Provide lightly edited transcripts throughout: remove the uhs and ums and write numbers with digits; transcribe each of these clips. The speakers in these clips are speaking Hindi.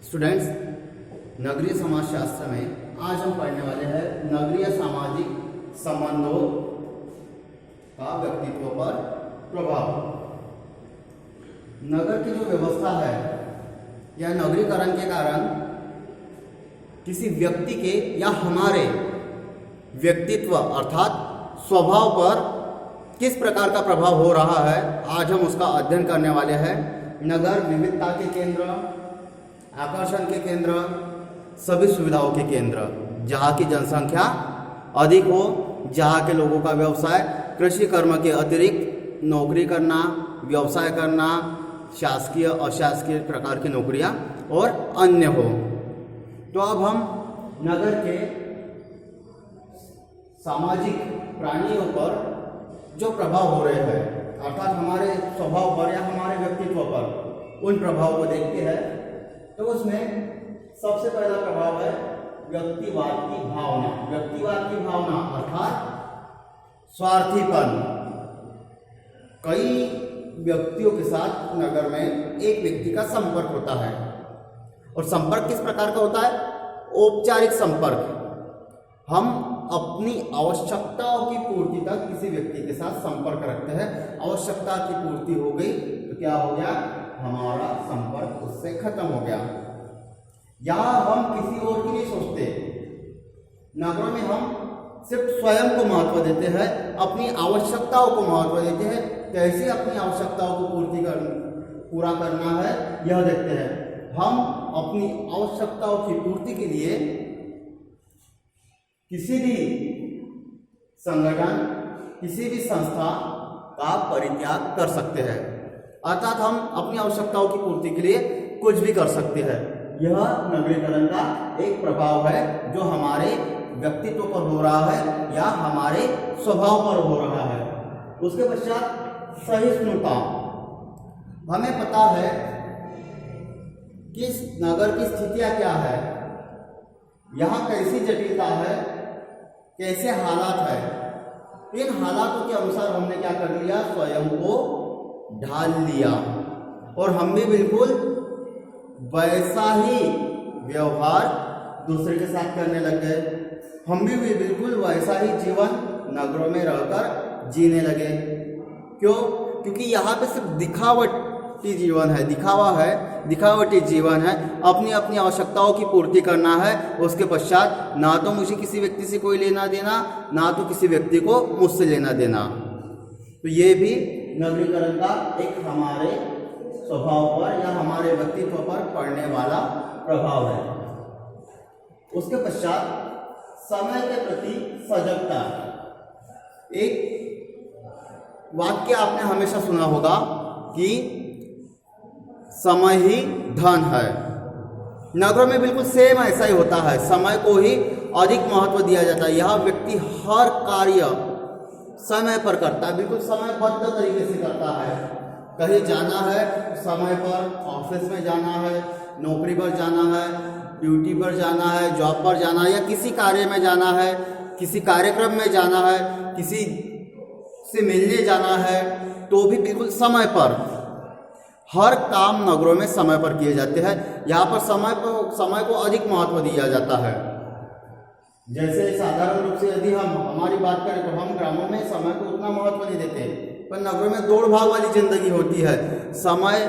स्टूडेंट्स, नगरीय समाजशास्त्र में आज हम पढ़ने वाले हैं नगरीय सामाजिक संबंधों का व्यक्तित्व पर प्रभाव। नगर की जो व्यवस्था है या नगरीकरण के कारण किसी व्यक्ति के या हमारे व्यक्तित्व अर्थात स्वभाव पर किस प्रकार का प्रभाव हो रहा है, आज हम उसका अध्ययन करने वाले हैं। नगर विविधता के केंद्र, आकर्षण के केंद्र, सभी सुविधाओं के केंद्र, जहाँ की जनसंख्या अधिक हो, जहाँ के लोगों का व्यवसाय कृषि कर्म के अतिरिक्त नौकरी करना, व्यवसाय करना, शासकीय अशासकीय प्रकार की नौकरियाँ और अन्य हो। तो अब हम नगर के सामाजिक प्राणियों पर जो प्रभाव हो रहे हैं अर्थात हमारे स्वभाव पर या हमारे व्यक्तित्व पर, उन प्रभाव को देखते हैं। तो उसमें सबसे पहला प्रभाव है व्यक्तिवाद की भावना। व्यक्तिवाद की भावना अर्थात स्वार्थीपन। कई व्यक्तियों के साथ नगर में एक व्यक्ति का संपर्क होता है, और संपर्क किस प्रकार का होता है? औपचारिक संपर्क। हम अपनी आवश्यकताओं की पूर्ति तक किसी व्यक्ति के साथ संपर्क रखते हैं। आवश्यकता की पूर्ति हो गई तो क्या हो गया? हमारा संपर्क उससे खत्म हो गया। यहाँ हम किसी और की नहीं सोचते। नगरों में हम सिर्फ स्वयं को महत्व देते हैं, अपनी आवश्यकताओं को महत्व देते हैं। कैसे अपनी आवश्यकताओं को पूरा करना है यह देखते हैं। हम अपनी आवश्यकताओं की पूर्ति के लिए किसी भी संगठन, किसी भी संस्था का परित्याग कर सकते हैं। अर्थात हम अपनी आवश्यकताओं की पूर्ति के लिए कुछ भी कर सकते हैं। यह नगरीकरण का एक प्रभाव है जो हमारे व्यक्तित्व पर हो रहा है या हमारे स्वभाव पर हो रहा है। उसके पश्चात सहिष्णुता। हमें पता है कि नगर की स्थितियां क्या है, यहाँ कैसी जटिलता है, कैसे हालात है। इन हालातों के अनुसार हमने क्या कर लिया? स्वयं को ढाल लिया, और हम भी बिल्कुल वैसा ही व्यवहार दूसरे के साथ करने लग गए। हम भी बिल्कुल वैसा ही जीवन नगरों में रहकर जीने लगे। क्यों? क्योंकि यहाँ पे सिर्फ दिखावटी जीवन है, दिखावटी जीवन है। अपनी अपनी आवश्यकताओं की पूर्ति करना है। उसके पश्चात ना तो मुझे किसी व्यक्ति से कोई लेना देना, ना तो किसी व्यक्ति को मुझसे लेना देना। तो ये भी नगरीकरण का एक हमारे स्वभाव पर या हमारे व्यक्तित्व पर पड़ने वाला प्रभाव है। उसके पश्चात समय के प्रति सजगता। एक वाक्य आपने हमेशा सुना होगा कि समय ही धन है। नगरों में बिल्कुल सेम ऐसा ही होता है। समय को ही अधिक महत्व दिया जाता है। यह व्यक्ति हर कार्य समय पर करता है, बिल्कुल समयबद्ध तरीके से करता है। कहीं जाना है तो समय पर, ऑफिस में जाना है, नौकरी पर जाना है, ड्यूटी पर जाना है, जॉब पर जाना है, या किसी कार्य में जाना है, किसी कार्यक्रम में जाना है, किसी से मिलने जाना है, तो भी बिल्कुल समय पर। हर काम नगरों में समय पर किए जाते हैं। यहाँ पर समय को अधिक महत्व दिया जाता है। जैसे साधारण रूप से यदि हम हमारी बात करें तो हम ग्रामों में समय को उतना महत्व नहीं देते, पर नगरों में दौड़ भाग वाली जिंदगी होती है। समय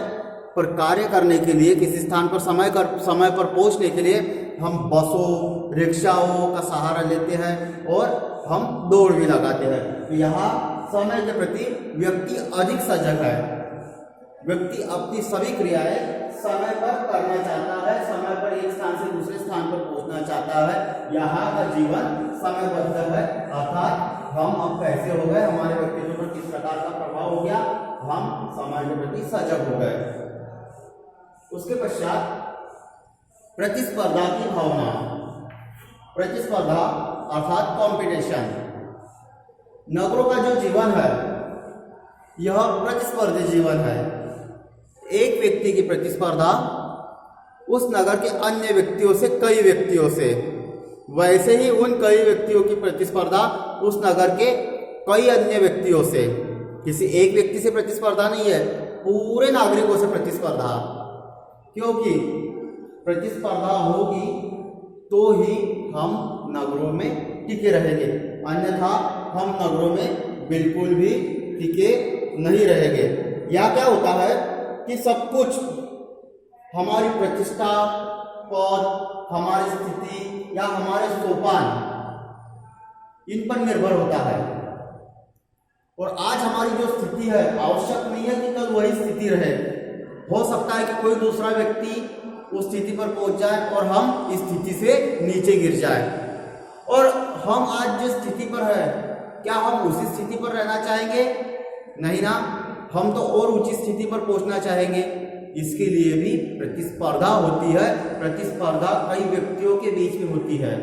पर कार्य करने के लिए, किसी स्थान पर समय पर पहुंचने के लिए हम बसों, रिक्शाओं का सहारा लेते हैं और हम दौड़ भी लगाते हैं। तो यहाँ समय के प्रति व्यक्ति अधिक सजग है। व्यक्ति अपनी सभी क्रियाएं समय पर करना चाहता है, समय पर एक स्थान से दूसरे स्थान पर पहुंचना चाहता है। यहाँ का जीवन समयबद्ध है। अर्थात हम अब कैसे हो गए, हमारे व्यक्तित्व पर किस प्रकार का प्रभाव हो गया? हम समय के प्रति सजग हो गए। उसके पश्चात प्रतिस्पर्धा की भावना। प्रतिस्पर्धा अर्थात कंपटीशन। नगरों का जो जीवन है यह प्रतिस्पर्धी जीवन है। एक व्यक्ति की प्रतिस्पर्धा उस नगर के अन्य व्यक्तियों से, कई व्यक्तियों से, वैसे ही उन कई व्यक्तियों की प्रतिस्पर्धा उस नगर के कई अन्य व्यक्तियों से। किसी एक व्यक्ति से प्रतिस्पर्धा नहीं है, पूरे नागरिकों से प्रतिस्पर्धा। क्योंकि प्रतिस्पर्धा होगी तो ही हम नगरों में टिके रहेंगे, अन्यथा हम नगरों में बिल्कुल भी टिके नहीं रहेंगे। या क्या होता है कि सब कुछ हमारी प्रतिष्ठा, पद, हमारी स्थिति या हमारे सोपान इन पर निर्भर होता है। और आज हमारी जो स्थिति है आवश्यक नहीं है कि कल वही स्थिति रहे। हो सकता है कि कोई दूसरा व्यक्ति उस स्थिति पर पहुंच जाए और हम इस स्थिति से नीचे गिर जाए। और हम आज जिस स्थिति पर है, क्या हम उसी स्थिति पर रहना चाहेंगे? नहीं ना, हम तो और ऊंची स्थिति पर पहुंचना चाहेंगे। इसके लिए भी प्रतिस्पर्धा होती है। प्रतिस्पर्धा कई व्यक्तियों के बीच में होती है।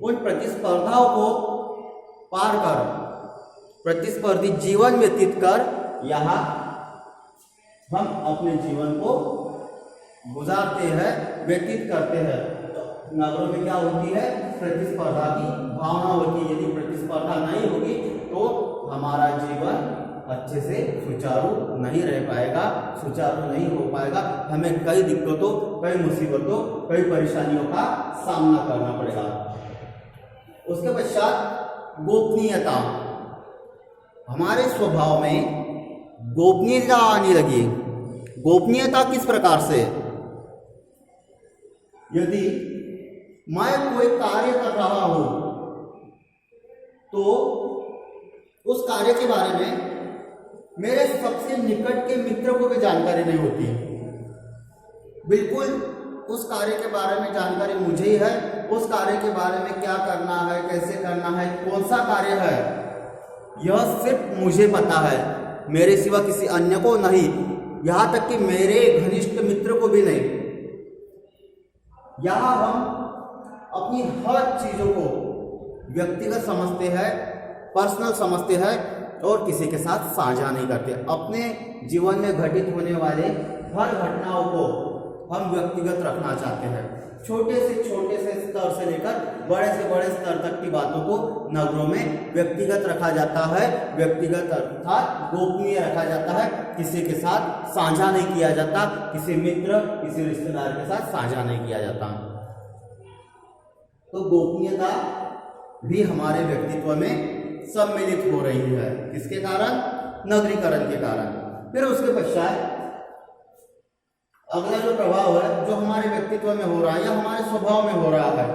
उन प्रतिस्पर्धाओं को पार कर, प्रतिस्पर्धी जीवन व्यतीत कर यहाँ हम अपने जीवन को गुजारते हैं, व्यतीत करते हैं। तो नगरों में क्या होती है? प्रतिस्पर्धा की भावना होती है। यदि प्रतिस्पर्धा नहीं होगी तो हमारा जीवन अच्छे से सुचारू नहीं रह पाएगा, सुचारू नहीं हो पाएगा। हमें कई दिक्कतों, कई मुसीबतों, कई परेशानियों का सामना करना पड़ेगा। उसके पश्चात गोपनीयता। हमारे स्वभाव में गोपनीयता आने लगी। गोपनीयता किस प्रकार से? यदि मैं कोई कार्य कर रहा हूं तो उस कार्य के बारे में मेरे सबसे निकट के मित्र को भी जानकारी नहीं होती। बिल्कुल उस कार्य के बारे में जानकारी मुझे ही है। उस कार्य के बारे में क्या करना है, कैसे करना है, कौन सा कार्य है, यह सिर्फ मुझे पता है, मेरे सिवा किसी अन्य को नहीं। यहाँ तक कि मेरे घनिष्ठ मित्र को भी नहीं। यहाँ हम अपनी हर चीजों को व्यक्तिगत समझते हैं, पर्सनल समझते हैं और किसी के साथ साझा नहीं करते। अपने जीवन में घटित होने वाले हर घटनाओं को हम व्यक्तिगत रखना चाहते हैं। छोटे से स्तर से लेकर बड़े से बड़े स्तर तक की बातों को नगरों में व्यक्तिगत रखा जाता है। व्यक्तिगत अर्थात गोपनीय रखा जाता है। किसी के साथ साझा नहीं किया जाता, किसी मित्र, किसी रिश्तेदार के साथ साझा नहीं किया जाता। तो गोपनीयता भी हमारे व्यक्तित्व में सम्मिलित हो रही है। किसके कारण? नगरीकरण के कारण। फिर उसके पश्चात अगला जो प्रभाव है जो हमारे व्यक्तित्व में हो रहा है या हमारे स्वभाव में हो रहा है,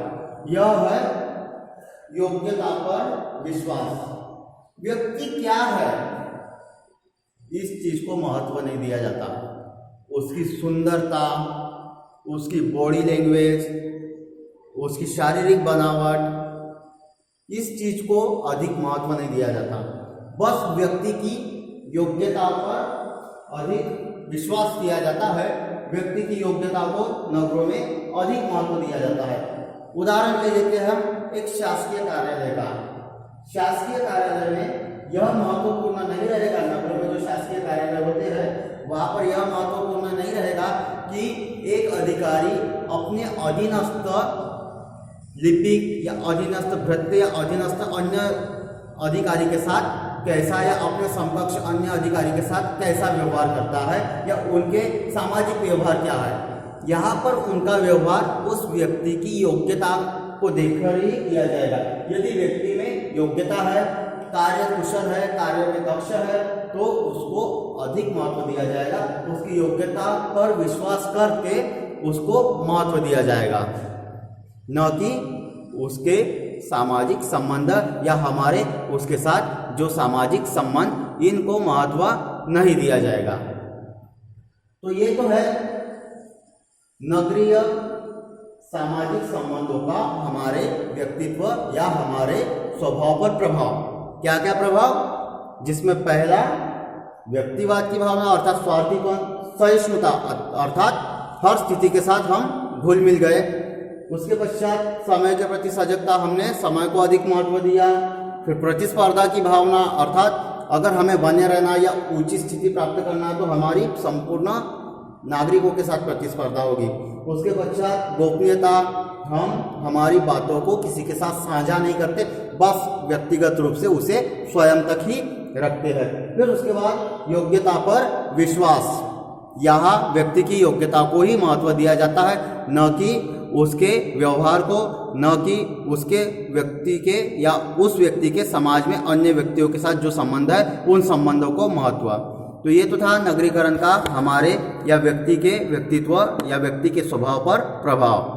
यह है योग्यता पर विश्वास। व्यक्ति क्या है इस चीज को महत्व नहीं दिया जाता। उसकी सुंदरता, उसकी बॉडी लैंग्वेज, उसकी शारीरिक बनावट, इस चीज को अधिक महत्व नहीं दिया जाता। बस व्यक्ति की योग्यता पर अधिक विश्वास किया जाता है। व्यक्ति की योग्यता को नगरों में अधिक महत्व दिया जाता है। उदाहरण ले लेते हैं हम एक शासकीय कार्यालय का। शासकीय कार्यालय में यह महत्वपूर्ण नहीं रहेगा, नगरों में जो शासकीय कार्यालय होते हैं वहां पर यह महत्वपूर्ण नहीं रहेगा कि एक अधिकारी अपने अधीनस्थ लिपिक या अधीनस्थ भृत्य या अधीनस्थ अन्य अधिकारी के साथ कैसा या अपने समकक्ष अन्य अधिकारी के साथ कैसा व्यवहार करता है या उनके सामाजिक व्यवहार क्या है। यहाँ पर उनका व्यवहार उस व्यक्ति की योग्यता को देखकर ही किया जाएगा। यदि व्यक्ति में योग्यता है, कार्य कुशल है, कार्य में दक्ष है, तो उसको अधिक महत्व दिया जाएगा। उसकी योग्यता पर विश्वास करके उसको महत्व दिया जाएगा, न कि उसके सामाजिक संबंध या हमारे उसके साथ जो सामाजिक संबंध, इनको महत्व नहीं दिया जाएगा। तो ये तो है नगरीय सामाजिक संबंधों का हमारे व्यक्तित्व या हमारे स्वभाव पर प्रभाव। क्या क्या प्रभाव? जिसमें पहला व्यक्तिवाद की भावना अर्थात स्वार्थीपन, सहिष्णुता अर्थात हर स्थिति के साथ हम घुल मिल गए। उसके पश्चात समय के प्रति सजगता, हमने समय को अधिक महत्व दिया। फिर प्रतिस्पर्धा की भावना अर्थात अगर हमें बने रहना या ऊंची स्थिति प्राप्त करना है तो हमारी संपूर्ण नागरिकों के साथ प्रतिस्पर्धा होगी। उसके पश्चात गोपनीयता, हम हमारी बातों को किसी के साथ साझा नहीं करते, बस व्यक्तिगत रूप से उसे स्वयं तक ही रखते हैं। फिर उसके बाद योग्यता पर विश्वास, यहाँ व्यक्ति की योग्यता को ही महत्व दिया जाता है, न कि उसके व्यवहार को, न कि उसके व्यक्ति के या उस व्यक्ति के समाज में अन्य व्यक्तियों के साथ जो संबंध है उन संबंधों को महत्व। तो ये तो था नगरीकरण का हमारे या व्यक्ति के व्यक्तित्व या व्यक्ति के स्वभाव पर प्रभाव।